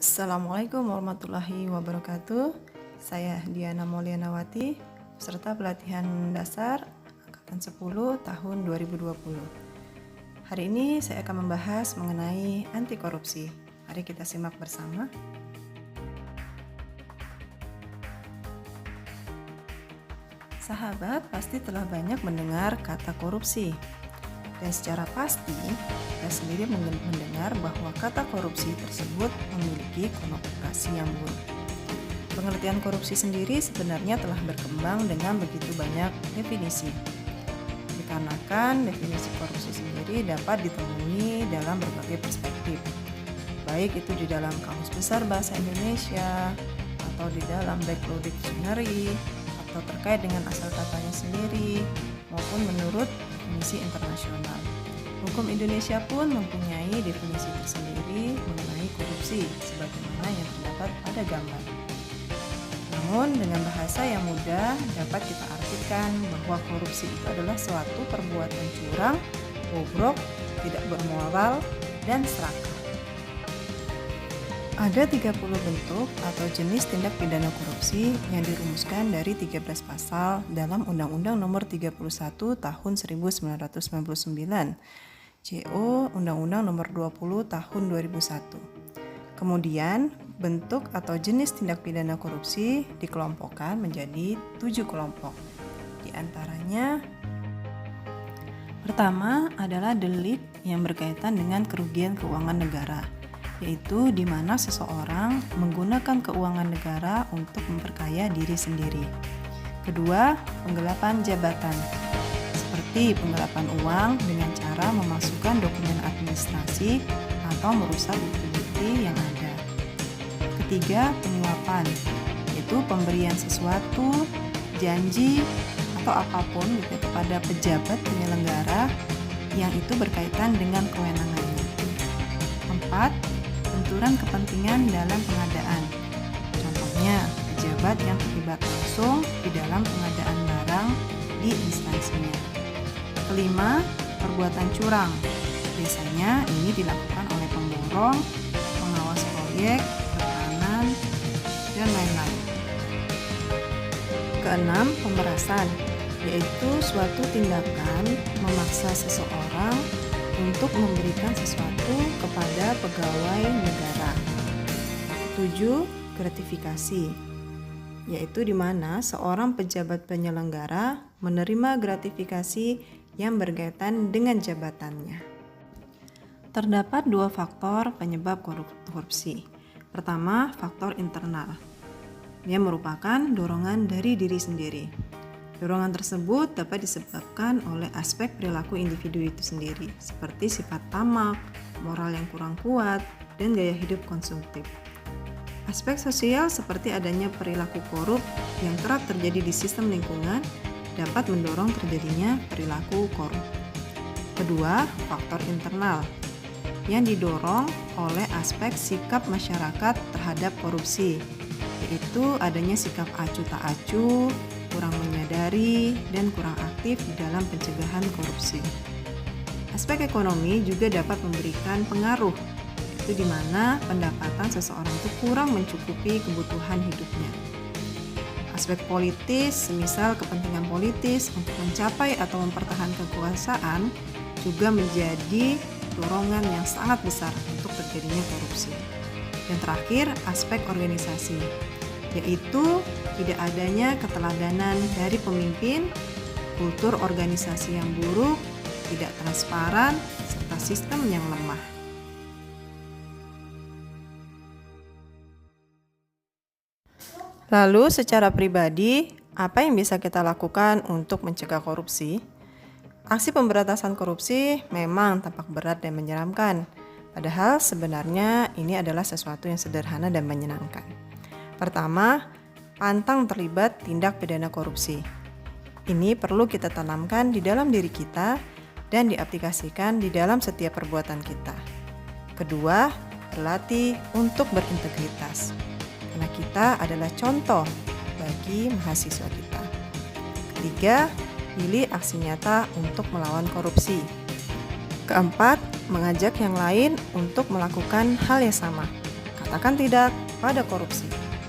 Assalamualaikum warahmatullahi wabarakatuh. Saya Diana Maulianawati, peserta pelatihan dasar Angkatan 10 tahun 2020. Hari ini saya akan membahas mengenai anti korupsi. Mari kita simak bersama. Sahabat pasti telah banyak mendengar kata korupsi. Dan secara pasti, kita sendiri mendengar bahwa kata korupsi tersebut memiliki konotasi yang buruk. Pengertian korupsi sendiri sebenarnya telah berkembang dengan begitu banyak definisi. Dikarenakan definisi korupsi sendiri dapat ditemui dalam berbagai perspektif, baik itu di dalam Kamus Besar Bahasa Indonesia, atau di dalam Black Law Dictionary, atau terkait dengan asal katanya sendiri, maupun menurut definisi internasional. Hukum Indonesia pun mempunyai definisi tersendiri mengenai korupsi sebagaimana yang terdapat pada gambar. Namun dengan bahasa yang mudah dapat kita artikan bahwa korupsi itu adalah suatu perbuatan curang, bobrok, tidak bermoral, dan serakah. Ada 30 bentuk atau jenis tindak pidana korupsi yang dirumuskan dari 13 pasal dalam Undang-Undang Nomor 31 Tahun 1999, JO Undang-Undang Nomor 20 Tahun 2001. Kemudian, bentuk atau jenis tindak pidana korupsi dikelompokkan menjadi 7 kelompok. Di antaranya, pertama adalah delik yang berkaitan dengan kerugian keuangan negara, yaitu di mana seseorang menggunakan keuangan negara untuk memperkaya diri sendiri. Kedua, penggelapan jabatan, seperti penggelapan uang dengan cara memasukkan dokumen administrasi atau merusak bukti-bukti yang ada. Ketiga, penyuapan, yaitu pemberian sesuatu, janji, atau apapun kepada pejabat penyelenggara yang itu berkaitan dengan kewenangannya. Empat, benturan kepentingan dalam pengadaan. Contohnya, pejabat yang terlibat langsung di dalam pengadaan barang di instansinya. Kelima, perbuatan curang. Biasanya ini dilakukan oleh pemborong, pengawas proyek, rekanan, dan lain-lain. Keenam, pemerasan, yaitu suatu tindakan memaksa seseorang untuk memberikan sesuatu kepada pegawai negara. 7. Gratifikasi, yaitu di mana seorang pejabat penyelenggara menerima gratifikasi yang berkaitan dengan jabatannya. Terdapat 2 faktor penyebab korupsi. Pertama, faktor internal. Dia merupakan dorongan dari diri sendiri. Dorongan tersebut dapat disebabkan oleh aspek perilaku individu itu sendiri, seperti sifat tamak, moral yang kurang kuat, dan gaya hidup konsumtif. Aspek sosial seperti adanya perilaku korup yang kerap terjadi di sistem lingkungan dapat mendorong terjadinya perilaku korup. Kedua, faktor internal yang didorong oleh aspek sikap masyarakat terhadap korupsi, yaitu adanya sikap acuh tak acuh, kurang menyadari, dan kurang aktif di dalam pencegahan korupsi. Aspek ekonomi juga dapat memberikan pengaruh, yaitu di mana pendapatan seseorang itu kurang mencukupi kebutuhan hidupnya. Aspek politis, semisal kepentingan politis untuk mencapai atau mempertahankan kekuasaan, juga menjadi dorongan yang sangat besar untuk terjadinya korupsi. Dan terakhir, aspek organisasi, yaitu tidak adanya keteladanan dari pemimpin, kultur organisasi yang buruk, tidak transparan, serta sistem yang lemah. Lalu secara pribadi, apa yang bisa kita lakukan untuk mencegah korupsi? Aksi pemberantasan korupsi memang tampak berat dan menyeramkan, padahal sebenarnya ini adalah sesuatu yang sederhana dan menyenangkan. Pertama, pantang terlibat tindak pidana korupsi. Ini perlu kita tanamkan di dalam diri kita dan diaplikasikan di dalam setiap perbuatan kita. Kedua, berlatih untuk berintegritas, karena kita adalah contoh bagi mahasiswa kita. Ketiga, pilih aksi nyata untuk melawan korupsi. Keempat, mengajak yang lain untuk melakukan hal yang sama. Katakan tidak pada korupsi.